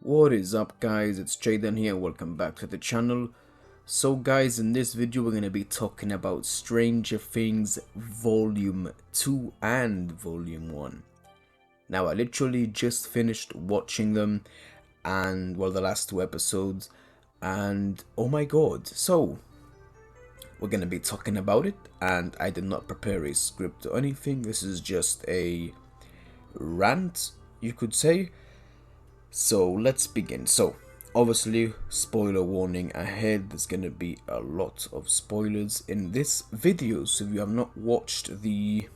What is up guys, it's Jaden here, welcome back to the channel. So guys, in this video we're going to be talking about Stranger Things Volume 2 and Volume 1. Now I literally just finished watching them and well the last two episodes and oh my god, so we're going to be talking about it and I did not prepare a script or anything, this is just a rant you could say. So let's begin. So obviously spoiler warning ahead, there's gonna be a lot of spoilers in this video, so if you have not watched the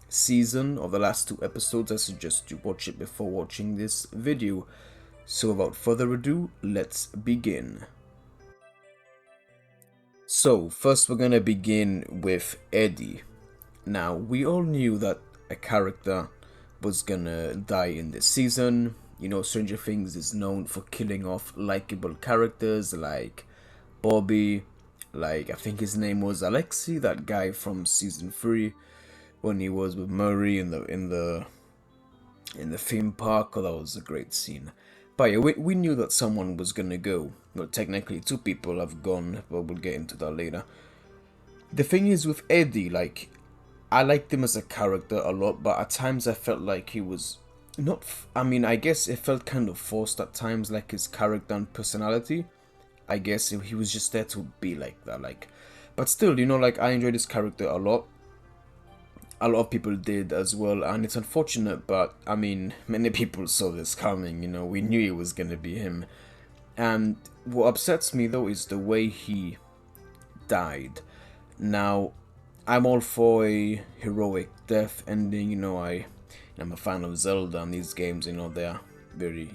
season or the last two episodes I suggest you watch it before watching this video. So without further ado, let's begin. So first we're gonna begin with Eddie. Now we all knew that a character was gonna die in this season. You know, Stranger Things is known for killing off likable characters like Bobby, like I think his name was Alexei, that guy from season 3 when he was with Murray in the theme park. Oh, that was a great scene. But yeah, we knew that someone was gonna go. Well, technically two people have gone, but we'll get into that later. The thing is with Eddie, like I liked him as a character a lot, but at times I felt like he was not. I mean, I guess it felt kind of forced at times, like his character and personality. I guess he was just there to be like that, like. But still, you know, like I enjoyed his character a lot. A lot of people did as well, and it's unfortunate, but I mean, many people saw this coming. You know, we knew it was gonna be him. And what upsets me though is the way he died. Now, I'm all for a heroic death ending. You know, I'm a fan of Zelda and these games. You know, they're very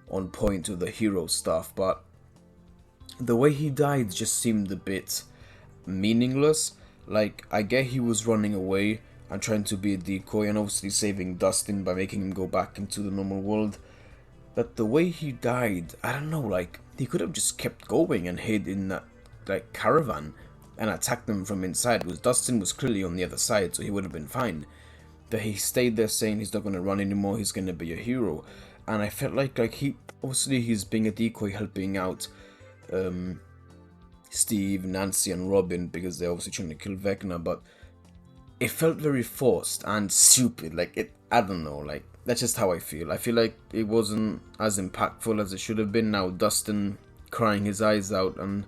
on point with the hero stuff. But the way he died just seemed a bit meaningless. Like I get he was running away and trying to be a decoy and obviously saving Dustin by making him go back into the normal world. But the way he died, I don't know, like he could have just kept going and hid in that like caravan and attacked them from inside because Dustin was clearly on the other side, so he would have been fine. But he stayed there saying he's not gonna run anymore, he's gonna be a hero. And I felt like he obviously he's being a decoy helping out Steve, Nancy and Robin because they're obviously trying to kill Vecna, but it felt very forced and stupid. Like I don't know, like that's just how I feel. I feel like it wasn't as impactful as it should have been. Now Dustin crying his eyes out, and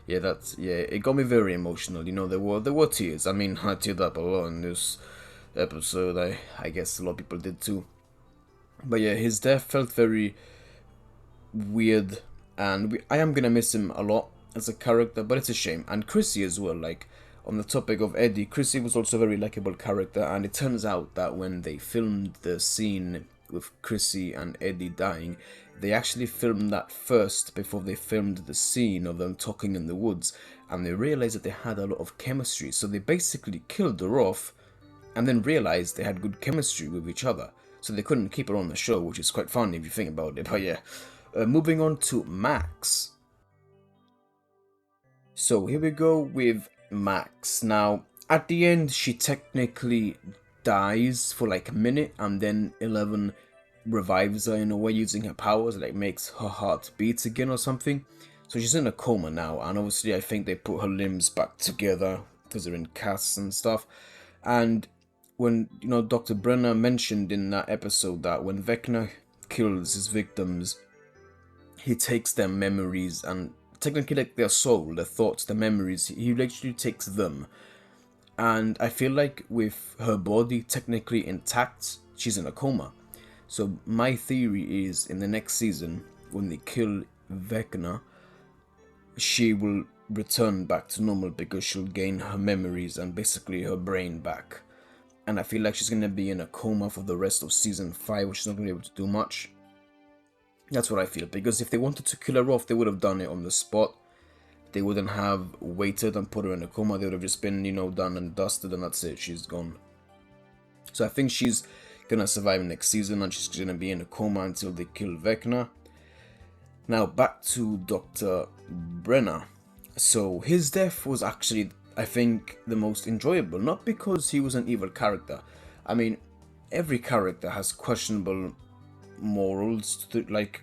it got me very emotional. You know, there were tears. I mean, I teared up a lot in this episode. I guess a lot of people did too. But yeah, his death felt very weird, and I am gonna miss him a lot as a character, but it's a shame. And Chrissy as well, like on the topic of Eddie, Chrissy was also a very likable character, and it turns out that when they filmed the scene with Chrissy and Eddie dying, they actually filmed that first before they filmed the scene of them talking in the woods, and they realized that they had a lot of chemistry, so they basically killed her off and then realized they had good chemistry with each other, so they couldn't keep her on the show, which is quite funny if you think about it. But yeah, moving on to Max. So here we go with Max. Now, at the end, she technically dies for like a minute, and then 11 revives her in a way using her powers, like makes her heart beat again or something. So she's in a coma now, and obviously I think they put her limbs back together because they're in casts and stuff. And when, you know, Dr. Brenner mentioned in that episode that when Vecna kills his victims, he takes their memories and technically like their soul, their thoughts, their memories, he literally takes them. And I feel like with her body technically intact, she's in a coma. So my theory is in the next season, when they kill Vecna, she will return back to normal because she'll gain her memories and basically her brain back. And I feel like she's gonna be in a coma for the rest of season 5, which is not gonna be able to do much. That's what I feel, because if they wanted to kill her off, they would have done it on the spot. They wouldn't have waited and put her in a coma. They would have just been, you know, done and dusted, and that's it. She's gone. So I think she's gonna survive next season, and she's gonna be in a coma until they kill Vecna. Now back to Dr. Brenner. So his death was actually, I think, the most enjoyable. Not because he was an evil character. I mean, every character has questionable morals, like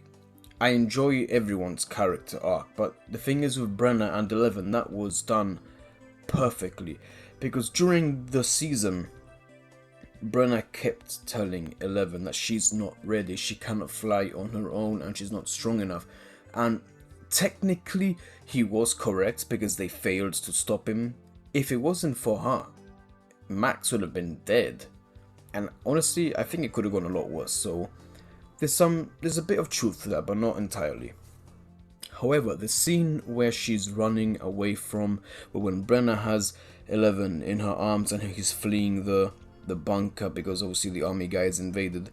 I enjoy everyone's character arc, but the thing is with Brenna and Eleven, that was done perfectly. Because during the season, Brenna kept telling Eleven that she's not ready, she cannot fly on her own, and she's not strong enough. And technically, he was correct because they failed to stop him. If it wasn't for her, Max would have been dead. And honestly, I think it could have gone a lot worse. So there's a bit of truth to that, but not entirely. However, the scene where she's running away from, when Brenna has Eleven in her arms and he's fleeing the bunker because obviously the army guys invaded,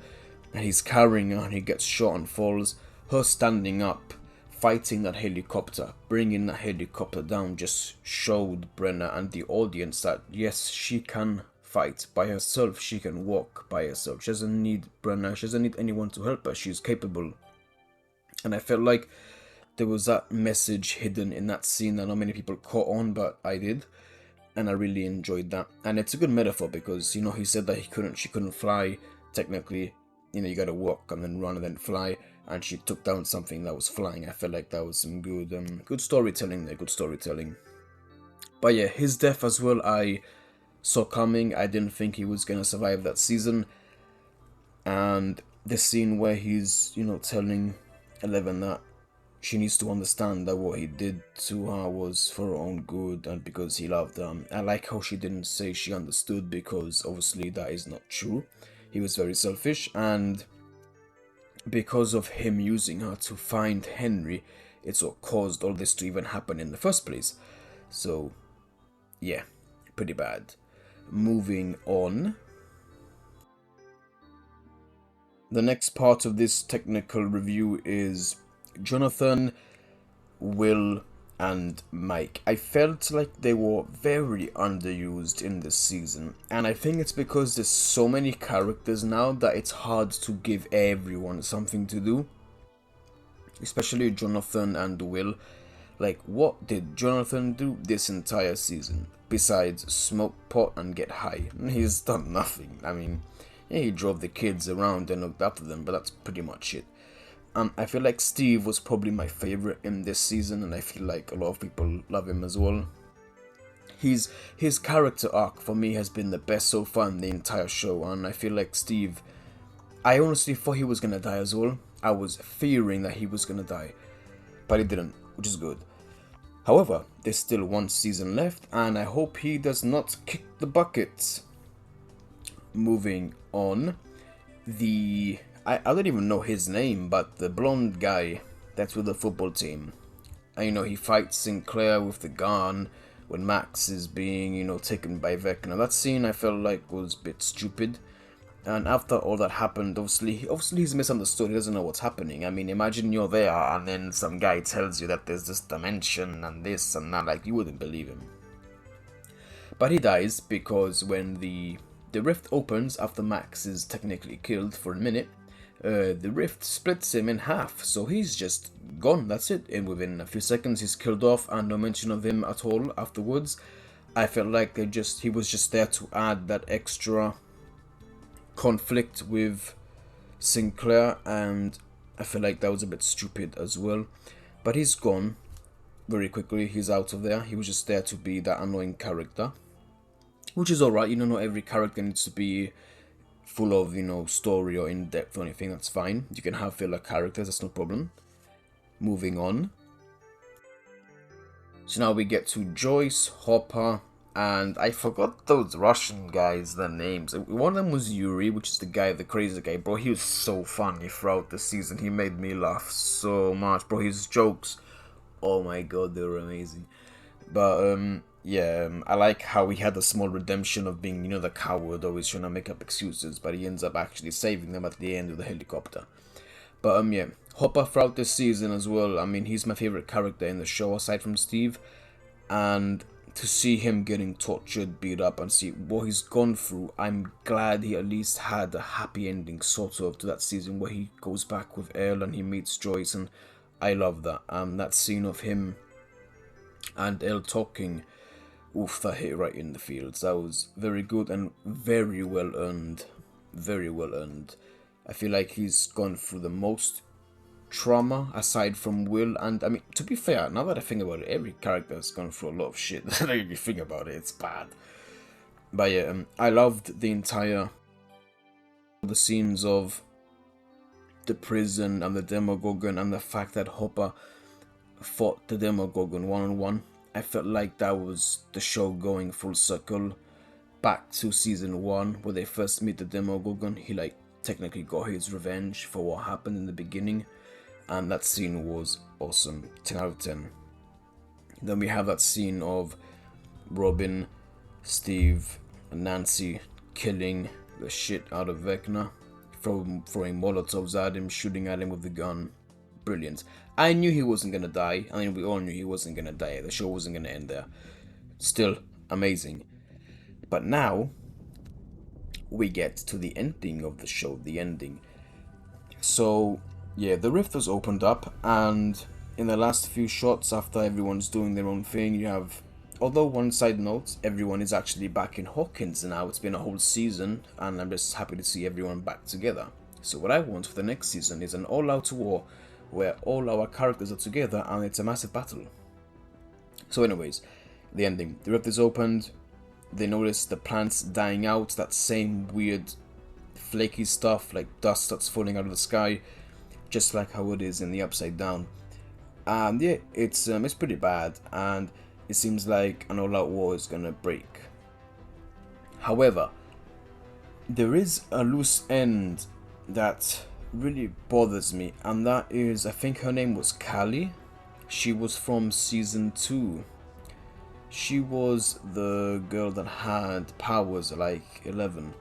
and he's carrying her and he gets shot and falls. Her standing up, fighting that helicopter, bringing that helicopter down, just showed Brenna and the audience that yes, she can fight by herself, she can walk by herself. She doesn't need Brenna, she doesn't need anyone to help her, she's capable. And I felt like there was that message hidden in that scene that not many people caught on, but I did. And I really enjoyed that. And it's a good metaphor because, you know, he said that she couldn't fly, technically. You know, you gotta walk and then run and then fly. And she took down something that was flying. I felt like that was some good storytelling there, good storytelling. But yeah, his death as well, I saw coming. I didn't think he was gonna survive that season. And the scene where he's, you know, telling Eleven that she needs to understand that what he did to her was for her own good and because he loved her. I like how she didn't say she understood, because obviously that is not true. He was very selfish, and because of him using her to find Henry, it's what caused all this to even happen in the first place. So, yeah, pretty bad. Moving on. The next part of this technical review is Jonathan, Will, and Mike. I felt like they were very underused in this season, and I think it's because there's so many characters now that it's hard to give everyone something to do. Especially Jonathan and Will. Like, what did Jonathan do this entire season besides smoke pot and get high? He's done nothing. I mean, yeah, he drove the kids around and looked after them, but that's pretty much it. I feel like Steve was probably my favorite in this season, and I feel like a lot of people love him as well. His character arc for me has been the best so far in the entire show, and I feel like Steve, I honestly thought he was gonna die as well. I was fearing that he was gonna die, but he didn't, which is good. However, there's still one season left, and I hope he does not kick the bucket. Moving on, I don't even know his name, but the blonde guy that's with the football team. And, you know, he fights Sinclair with the gun when Max is being, you know, taken by Vecna. That scene I felt like was a bit stupid. And after all that happened, obviously he's misunderstood. He doesn't know what's happening. I mean, imagine you're there and then some guy tells you that there's this dimension and this and that. Like, you wouldn't believe him. But he dies because when the rift opens after Max is technically killed for a minute, the rift splits him in half, so he's just gone, that's it. And within a few seconds he's killed off, and no mention of him at all afterwards. I felt like he was just there to add that extra conflict with Sinclair, and I feel like that was a bit stupid as well. But he's gone very quickly, he's out of there. He was just there to be that annoying character, which is alright. You know, not every character needs to be full of, you know, story or in-depth or anything. That's fine. You can have filler characters, that's no problem. Moving on. So now we get to Joyce, Hopper, and I forgot those Russian guys, their names. One of them was Yuri, which is the crazy guy. Bro, he was so funny throughout the season. He made me laugh so much. Bro, his jokes, oh my god, they were amazing. But, yeah, I like how he had a small redemption of being, you know, the coward, always trying to make up excuses, but he ends up actually saving them at the end of the helicopter. But, yeah, Hopper throughout this season as well, I mean, he's my favorite character in the show, aside from Steve, and to see him getting tortured, beat up, and see what he's gone through, I'm glad he at least had a happy ending, sort of, to that season where he goes back with Elle and he meets Joyce, and I love that. That scene of him and Elle talking, oof, that hit right in the fields. That was very good and very well earned. Very well earned. I feel like he's gone through the most trauma aside from Will. And I mean, to be fair, now that I think about it, every character has gone through a lot of shit. If you think about it, it's bad. But yeah, I loved the scenes of the prison and the Demogorgon, and the fact that Hopper fought the Demogorgon one-on-one. I felt like that was the show going full circle back to season 1, where they first meet the Demogorgon. He like technically got his revenge for what happened in the beginning, and that scene was awesome. 10 out of 10. Then we have that scene of Robin, Steve, and Nancy killing the shit out of Vecna, throwing Molotovs at him, shooting at him with the gun. Brilliant. I knew he wasn't gonna die. I mean, we all knew he wasn't gonna die. The show wasn't gonna end there. Still amazing. But now we get to the ending of the show, the ending. So yeah, the rift was opened up, and in the last few shots, after everyone's doing their own thing, you have, although one side note, everyone is actually back in Hawkins now. It's been a whole season, and I'm just happy to see everyone back together. So what I want for the next season is an all-out war where all our characters are together and it's a massive battle. So anyways, the ending. The rift is opened. They notice the plants dying out, that same weird flaky stuff, like dust that's falling out of the sky, just like how it is in the Upside Down. And yeah, it's pretty bad, and it seems like an all-out war is gonna break. However, there is a loose end that really bothers me, and that is, I think her name was Callie. She was from season 2. She was the girl that had powers like 11,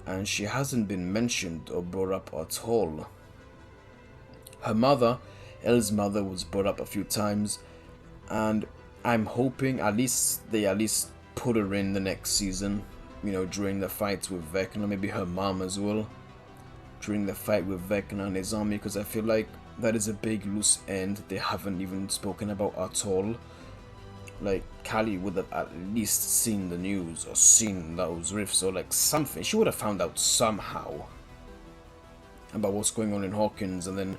and she hasn't been mentioned or brought up at all. Her mother, Elle's mother, was brought up a few times, and I'm hoping they put her in the next season, you know, during the fights with Vecna, maybe her mom as well, during the fight with Vecna and his army, because I feel like that is a big loose end they haven't even spoken about at all. Like, Callie would have at least seen the news or seen those rifts or like something. She would have found out somehow about what's going on in Hawkins, and then,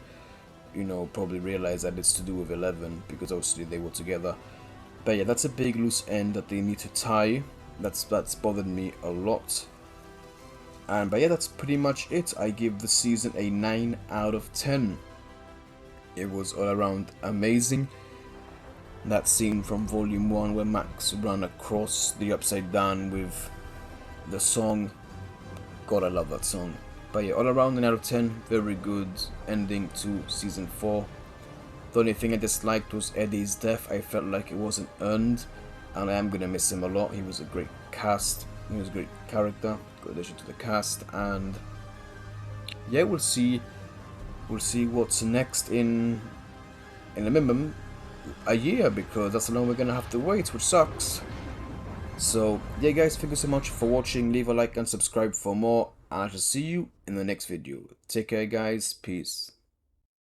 you know, probably realize that it's to do with 11, because obviously they were together. But yeah, that's a big loose end that they need to tie. That's bothered me a lot. But yeah, that's pretty much it. I give the season a 9 out of 10. It was all around amazing. That scene from Volume 1 where Max ran across the Upside Down with the song. God, I love that song. But yeah, all around 9 out of 10. Very good ending to Season 4. The only thing I disliked was Eddie's death. I felt like it wasn't earned, and I am going to miss him a lot. He was a great cast. He was a great character. Good addition to the cast. And yeah, we'll see what's next in a minimum a year, because that's how long we're gonna have to wait, which sucks. So yeah guys, thank you so much for watching. Leave a like and subscribe for more, and I shall see you in the next video. Take care guys, peace.